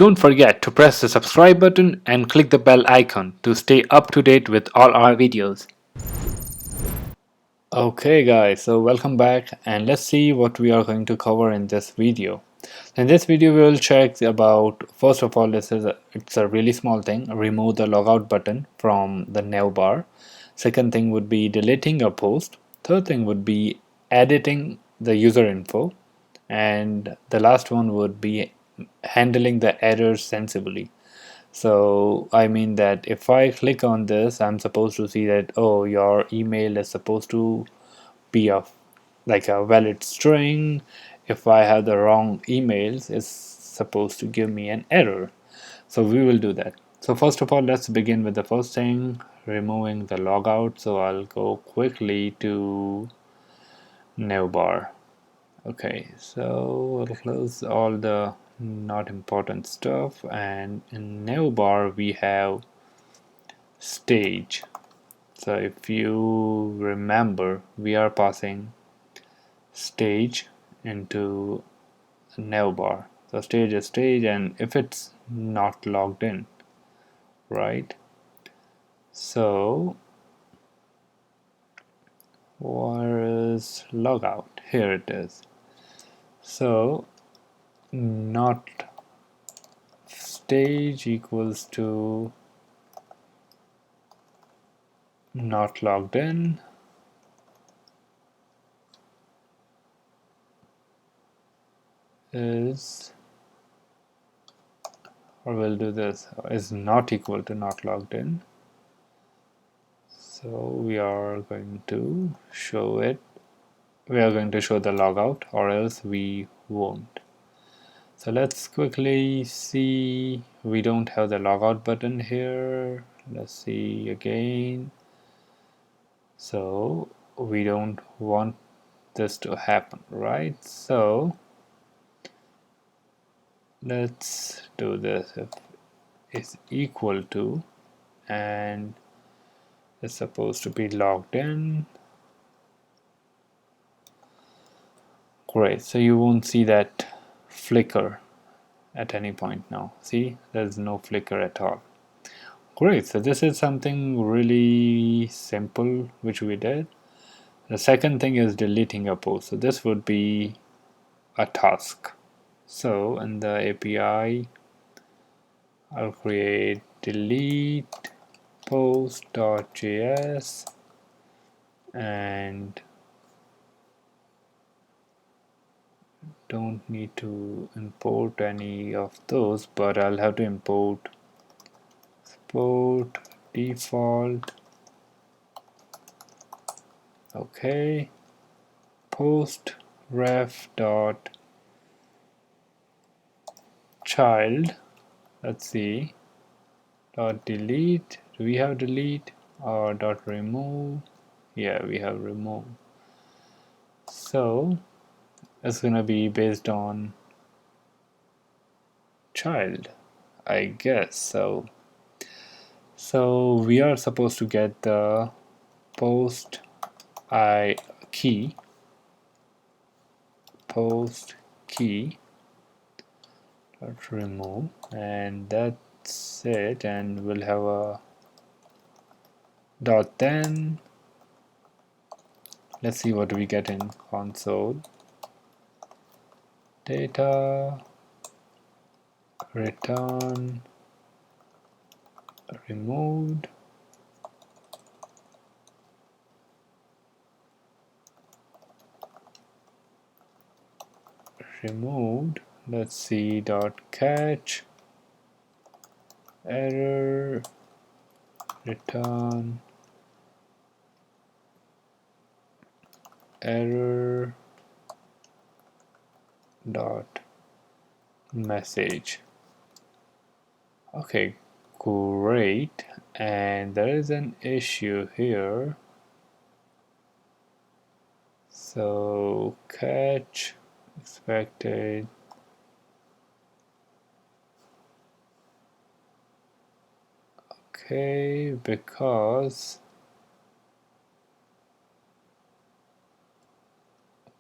Don't forget to press the subscribe button and click the bell icon to stay up to date with all our videos. Okay guys, so welcome back and let's see what we are going to cover in this video. In this video we will check about, first of all, it's a really small thing, remove the logout button from the nav bar. Second thing would be deleting a post. Third thing would be editing the user info. And the last one would be handling the errors sensibly. So I mean that if I click on this, I'm supposed to see that, oh, your email is supposed to be like a valid string. If I have the wrong emails, it's supposed to give me an error. So we will do that. So first of all, let's begin with the first thing, removing the logout. So I'll go quickly to navbar. Okay, so I'll close all the not important stuff, and in navbar we have stage. So if you remember, we are passing stage into navbar. So stage is stage, and if it's not logged in, right? So where is logout? Here it is. So not stage equals to not logged in is, or we'll do this, is not equal to not logged in. So we are going to show it, we are going to show the logout, or else we won't. So let's quickly see, we don't have the logout button here. Let's see again. So we don't want this to happen, right? So let's do this. If it's equal to, and it's supposed to be logged in. Great, so you won't see that flicker at any point now. See, there's no flicker at all. Great, so this is something really simple which we did. The second thing is deleting a post. So this would be a task. So in the API, I'll create delete post.js and don't need to import any of those, but I'll have to import default. Okay, post ref dot child, let's see, dot delete. Do we have delete or dot remove? Yeah, we have remove. So it's gonna be based on child, I guess. So we are supposed to get the post key dot remove, and that's it, and we'll have a dot then. Let's see what we get in console. Data return removed, let's see, dot catch error return error dot message. Okay, great, and there is an issue here. So catch expected okay, because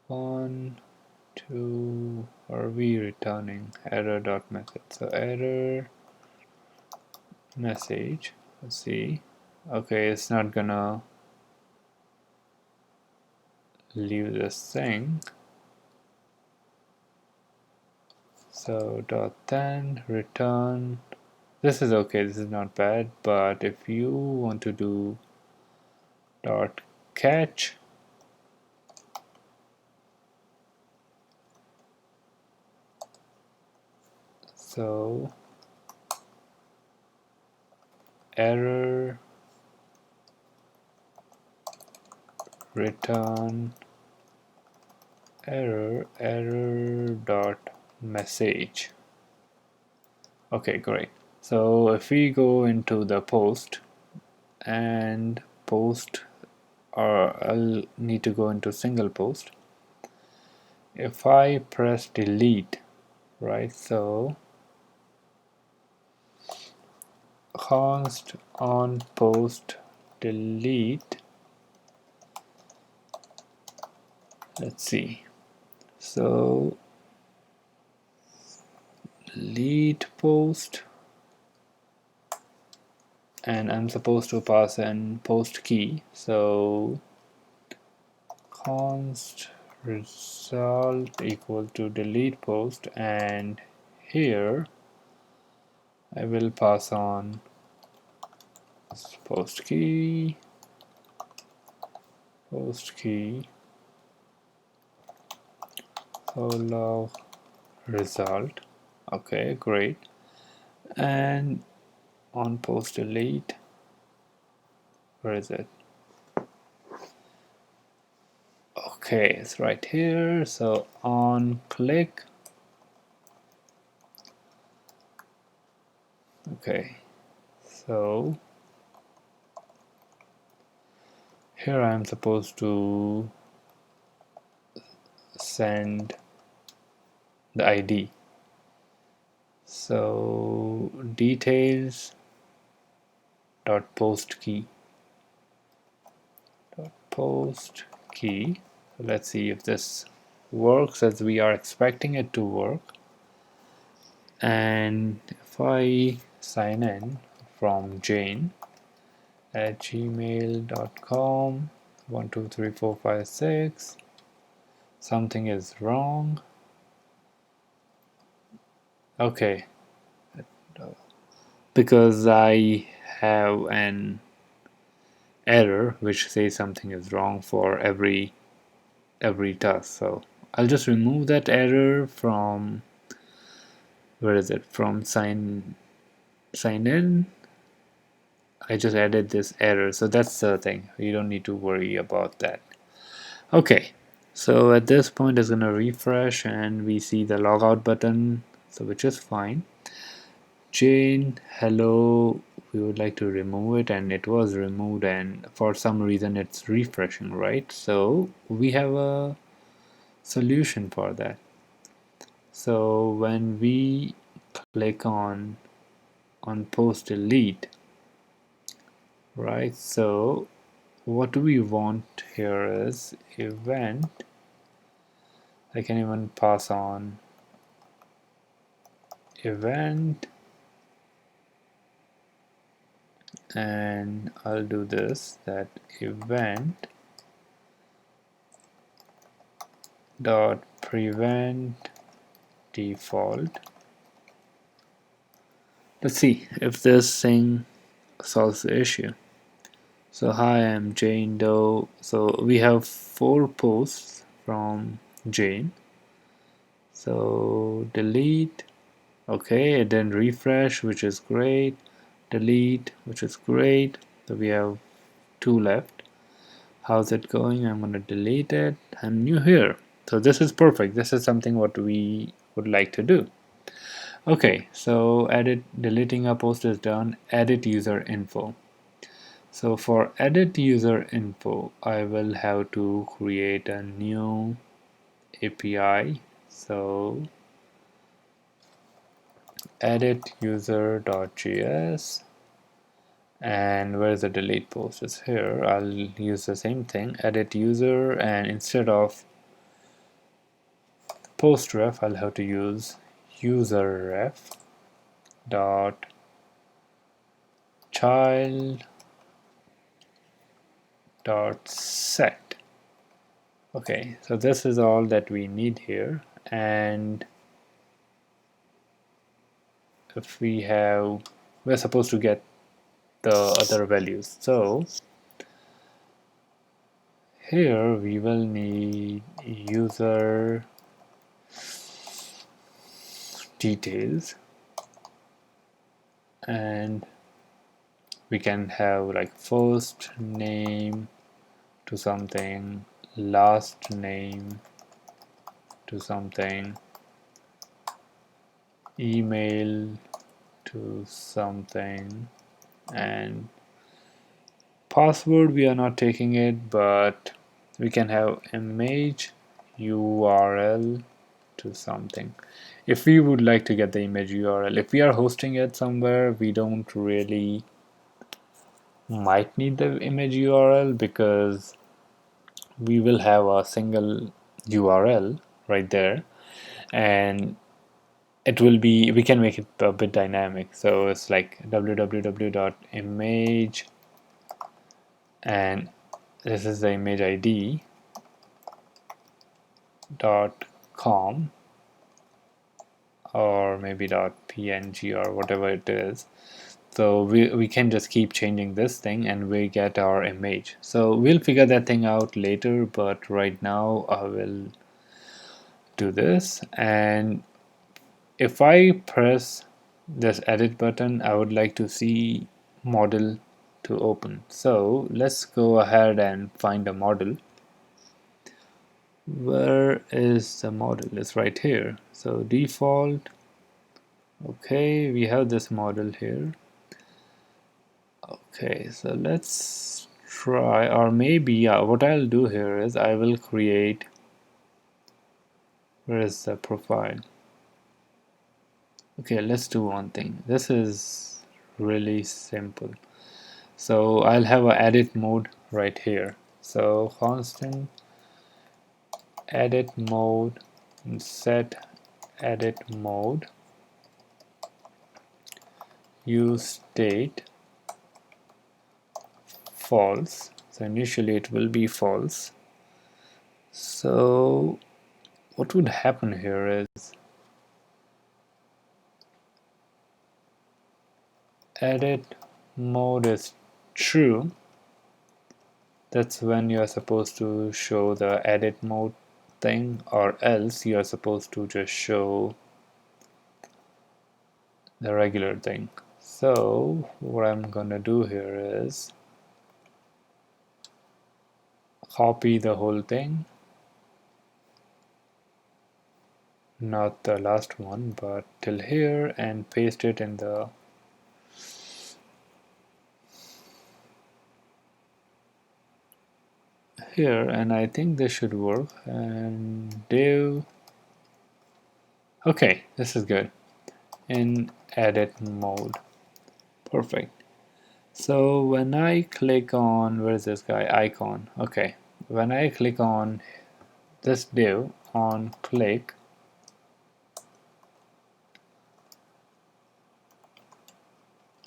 one to, are we returning error dot message? So error message, let's see. Okay, it's not gonna leave this thing. So dot then return. This is okay, this is not bad, but if you want to do dot catch, so error return error dot message. Okay, great. So if we go into the post and post, or I'll need to go into single post. If I press delete, right, so const on post delete, let's see, so delete post, and I'm supposed to pass in post key, so const result equal to delete post, and here I will pass on post key log result. Okay, great. And on post delete, where is it? Okay, it's right here. So on click, okay, so here I'm supposed to send the ID. So details dot post key. Let's see if this works as we are expecting it to work. And if I sign in from Jane at gmail.com 123456, something is wrong. Okay, because I have an error which says something is wrong for every task, so I'll just remove that error from, where is it, from sign in. I just added this error, so that's the thing, you don't need to worry about that. Okay, so at this point it's gonna refresh and we see the logout button, so which is fine. Jane, hello, we would like to remove it, and it was removed, and for some reason it's refreshing, right? So we have a solution for that. So when we click on post delete, right, so what we want here is event. I can even pass on event, and I'll do this, that event dot prevent default. Let's see if this thing solves the issue. So hi, I'm Jane Doe. So we have 4 posts from Jane. So delete, okay, and then refresh, which is great. Delete, which is great. So we have 2 left. How's it going? I'm gonna delete it. I'm new here, so this is perfect. This is something what we would like to do. Okay, so deleting a post is done. Edit user info. So for edit user info, I will have to create a new API. So edit user.js, and where's the delete post? Is here. I'll use the same thing, edit user, and instead of post ref, I'll have to use user ref dot child dot set. Okay, so this is all that we need here, and if we're supposed to get the other values. So here we will need user details, and we can have like first name to something, last name to something, email to something, and password we are not taking it, but we can have image URL to something. If we would like to get the image URL, if we are hosting it somewhere, we don't really might need the image URL because we will have a single URL right there, and it will be, we can make it a bit dynamic. So it's like www.image, and this is the image ID .com or maybe .png or whatever it is. So we can just keep changing this thing and we get our image. So we'll figure that thing out later, but right now I will do this, and if I press this edit button, I would like to see model to open. So let's go ahead and find a model. Where is the model? It's right here. So default. Okay, we have this model here. Okay, so let's try, or maybe what I'll do here is I will create, where is the profile? Okay, let's do one thing. This is really simple. So I'll have an edit mode right here. So constant edit mode, set edit mode, use state false. So initially it will be false. So what would happen here is edit mode is true. That's when you are supposed to show the edit mode thing, or else you are supposed to just show the regular thing. So what I'm gonna do here is copy the whole thing, not the last one, but till here, and paste it in the here, and I think this should work. And div, okay, this is good. In edit mode, perfect. So when I click on, where is this guy, icon? Okay, when I click on this div on click,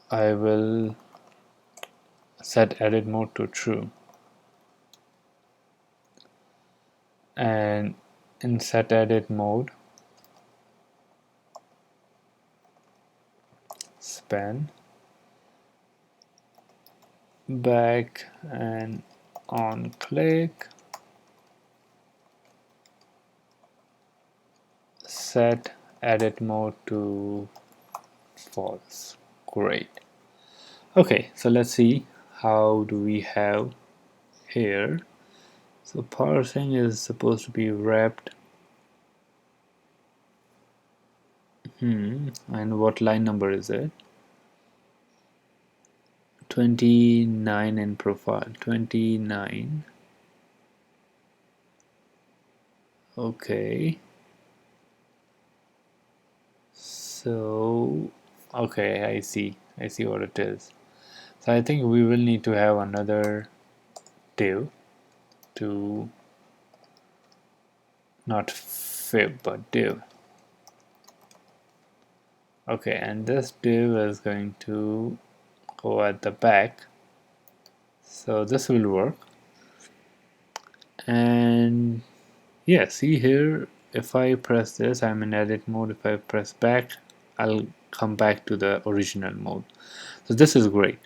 I will set edit mode to true, and in set edit mode span back, and on click set edit mode to false. Great. Okay, so let's see how do we have here. So parsing is supposed to be wrapped. And what line number is it? 29 in profile. 29. Okay. So okay, I see what it is. So I think we will need to have another div to not fib but div. Okay, and this div is going to go at the back, so this will work. And yeah, see here, if I press this, I'm in edit mode. If I press back, I'll come back to the original mode. So this is great.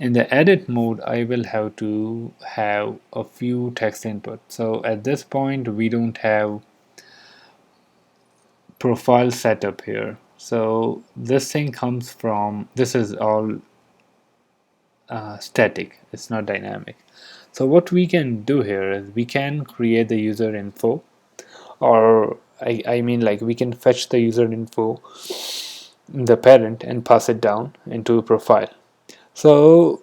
In the edit mode, I will have to have a few text input. So at this point, we don't have profile setup here. So this thing comes from, this is all static, it's not dynamic. So what we can do here is we can create the user info, or I mean, like, we can fetch the user info, the parent, and pass it down into profile. So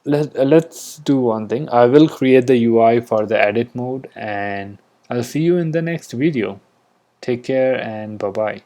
let's do one thing. I will create the UI for the edit mode, and I'll see you in the next video. Take care and bye bye.